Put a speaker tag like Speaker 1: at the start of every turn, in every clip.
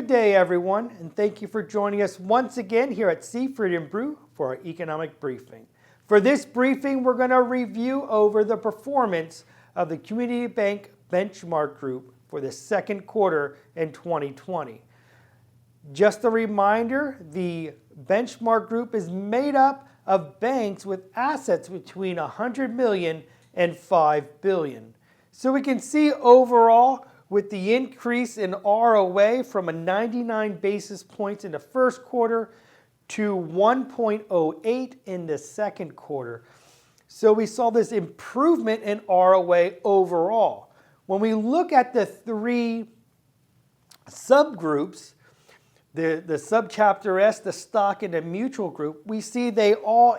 Speaker 1: day, everyone, and thank you for joining us once again here at Seaford & Brew for our economic briefing. For this briefing, we're going to review over the performance of the Community Bank Benchmark Group for the second quarter in 2020. Just a reminder, the benchmark group is made up of banks with assets between $100 million and $5 billion. So we can see overall, with the increase in ROA from a 99 basis points in the first quarter to 1.08 in the second quarter. So we saw this improvement in ROA overall. When we look at the three subgroups, the subchapter S, the stock, and the mutual group, we see they all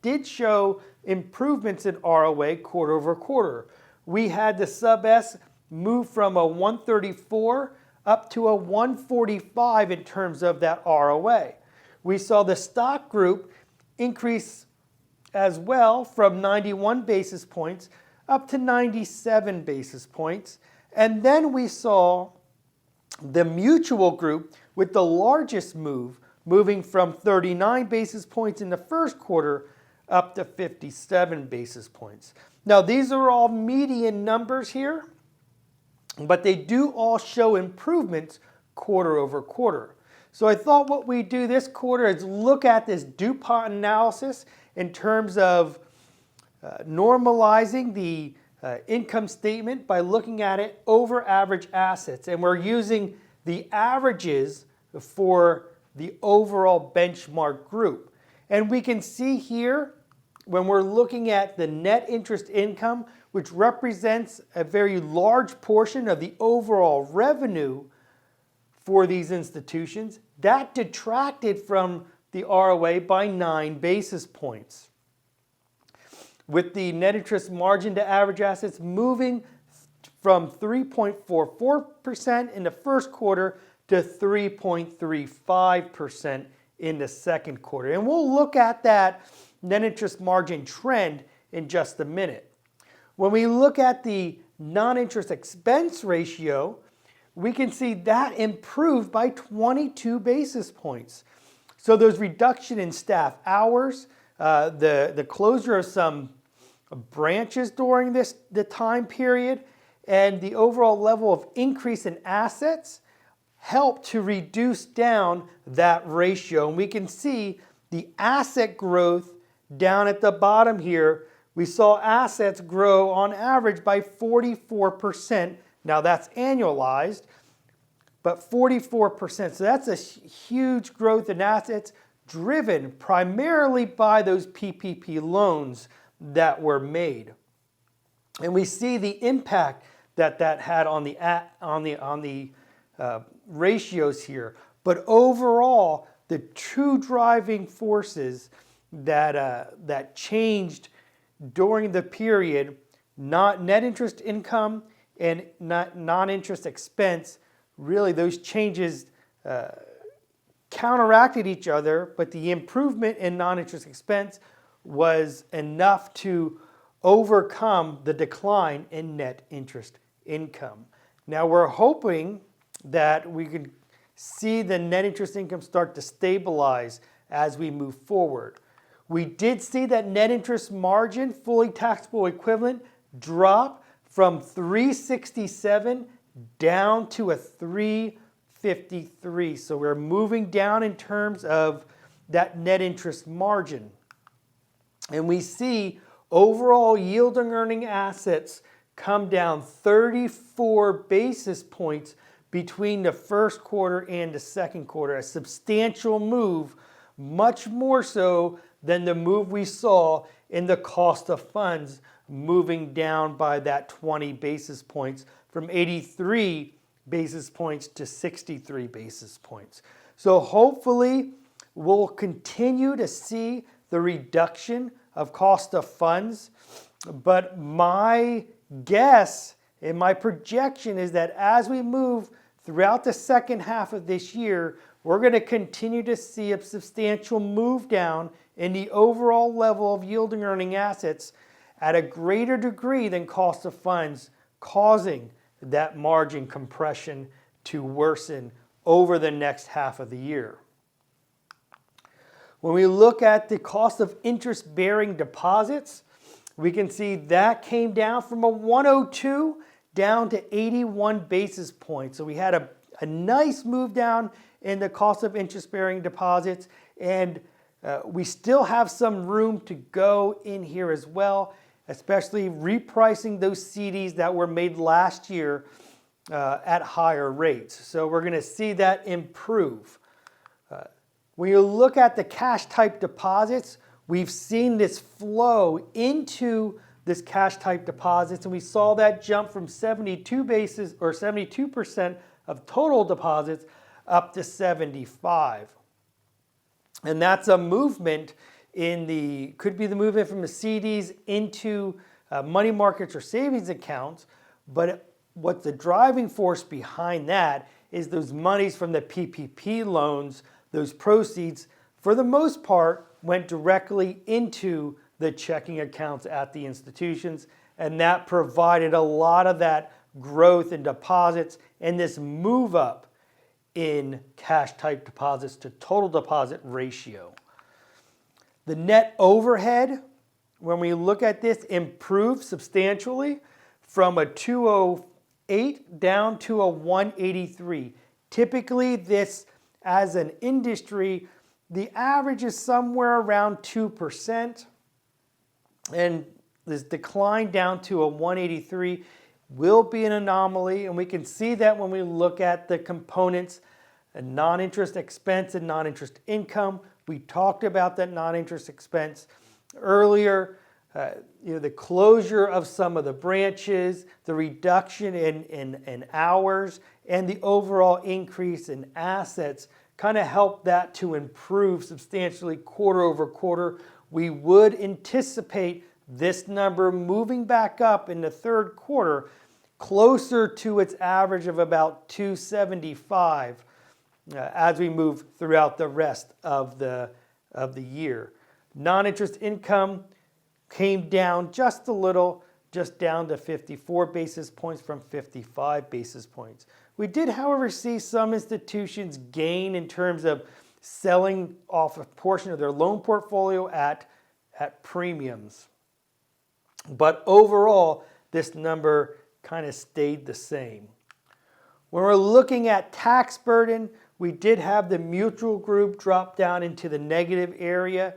Speaker 1: did show improvements in ROA quarter over quarter. We had the sub S move from a 134 up to a 145 in terms of that ROA. We saw the stock group increase as well from 91 basis points up to 97 basis points. And then we saw the mutual group with the largest move, moving from 39 basis points in the first quarter up to 57 basis points. Now, these are all median numbers here, but they do all show improvements quarter over quarter. So I thought what we do this quarter is look at this Dupont analysis in terms of normalizing the income statement by looking at it over average assets. And we're using the averages for the overall benchmark group. And we can see here, when we're looking at the net interest income, which represents a very large portion of the overall revenue for these institutions, that detracted from the ROA by 9 basis points. With the net interest margin to average assets moving from 3.44% in the first quarter to 3.35% in the second quarter. And we'll look at that net interest margin trend in just a minute. When we look at the non-interest expense ratio, we can see that improved by 22 basis points. So there's reduction in staff hours, the closure of some branches during the time period, and the overall level of increase in assets helped to reduce down that ratio. And we can see the asset growth down at the bottom here. We saw assets grow on average by 44%. Now that's annualized, but 44%. So that's a huge growth in assets driven primarily by those PPP loans that were made. And we see the impact that had on the ratios here. But overall, the two driving forces that changed during the period, not net interest income and non-interest expense, really those changes counteracted each other, but the improvement in non-interest expense was enough to overcome the decline in net interest income. Now we're hoping that we could see the net interest income start to stabilize as we move forward. We did see that net interest margin, fully taxable equivalent, drop from 367 down to a 353. So we're moving down in terms of that net interest margin. And we see overall yielding earning assets come down 34 basis points between the first quarter and the second quarter. A substantial move, much more so than the move we saw in the cost of funds, moving down by that 20 basis points from 83 basis points to 63 basis points. So hopefully we'll continue to see the reduction of cost of funds. But my guess and my projection is that as we move throughout the second half of this year, we're going to continue to see a substantial move down in the overall level of yielding earning assets at a greater degree than cost of funds, causing that margin compression to worsen over the next half of the year. When we look at the cost of interest-bearing deposits, we can see that came down from a 102 down to 81 basis points. So we had a nice move down in the cost of interest-bearing deposits, and we still have some room to go in here as well, especially repricing those CDs that were made last year at higher rates. So we're going to see that improve. When you look at the cash type deposits, we've seen this flow into this cash type deposits, and we saw that jump from 72% of total deposits up to 75. And that's a movement could be the movement from the CDs into money markets or savings accounts, but what's the driving force behind that is those monies from the PPP loans. Those proceeds, for the most part, went directly into the checking accounts at the institutions, and that provided a lot of that growth in deposits and this move up in cash type deposits to total deposit ratio. The net overhead, when we look at this, improved substantially from a 208 down to a 183. Typically, this as an industry, the average is somewhere around 2%, and this decline down to a 183 will be an anomaly, and we can see that when we look at the components, non-interest expense and non-interest income. We talked about that non-interest expense earlier. The closure of some of the branches, the reduction in hours, and the overall increase in assets kind of helped that to improve substantially quarter over quarter. We would anticipate this number moving back up in the third quarter closer to its average of about 275 as we move throughout the rest of the year. Non-interest income came down just a little, just down to 54 basis points from 55 basis points. We did, however, see some institutions gain in terms of selling off a portion of their loan portfolio at premiums. But overall, this number kind of stayed the same. When we're looking at tax burden, we did have the mutual group drop down into the negative area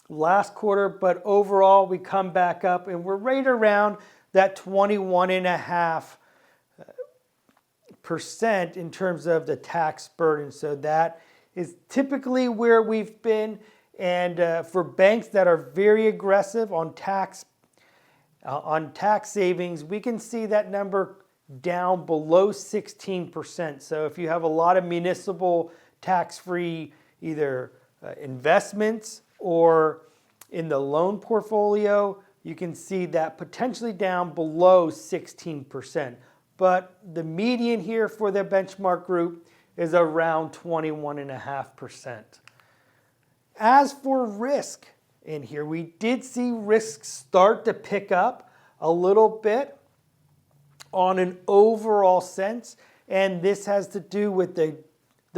Speaker 1: last quarter, but overall we come back up and we're right around that 21.5% in terms of the tax burden. So that is typically where we've been, and for banks that are very aggressive on tax savings, we can see that number down below 16%. So if you have a lot of municipal tax-free either investments or in the loan portfolio, you can see that potentially down below 16%. But the median here for the benchmark group is around 21.5%. As for risk in here, we did see risk start to pick up a little bit on an overall sense, and this has to do with the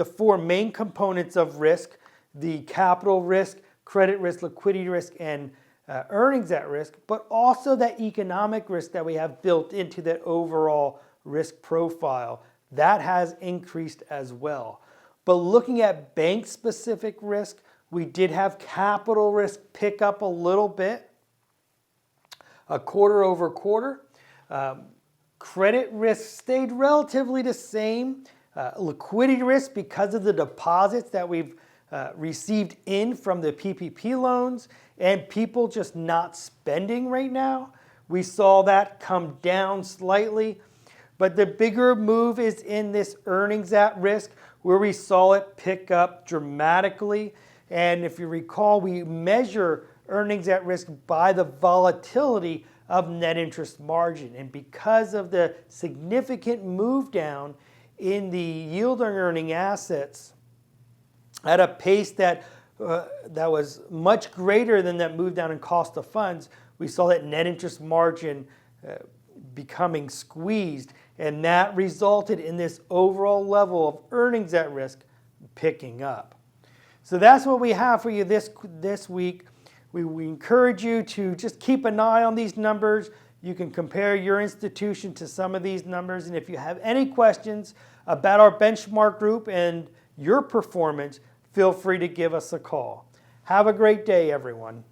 Speaker 1: four main components of risk: the capital risk, credit risk, liquidity risk, and earnings at risk, but also that economic risk that we have built into that overall risk profile. That has increased as well. But looking at bank-specific risk, we did have capital risk pick up a little bit, quarter over quarter. Credit risk stayed relatively the same. Liquidity risk, because of the deposits that we've received in from the PPP loans and people just not spending right now, we saw that come down slightly. But the bigger move is in this earnings at risk, where we saw it pick up dramatically. And if you recall, we measure earnings at risk by the volatility of net interest margin. And because of the significant move down in the yield on earning assets at a pace that was much greater than that move down in cost of funds, we saw that net interest margin becoming squeezed, and that resulted in this overall level of earnings at risk picking up. So that's what we have for you this week. We encourage you to just keep an eye on these numbers. You can compare your institution to some of these numbers, and if you have any questions about our benchmark group and your performance, feel free to give us a call. Have a great day, everyone.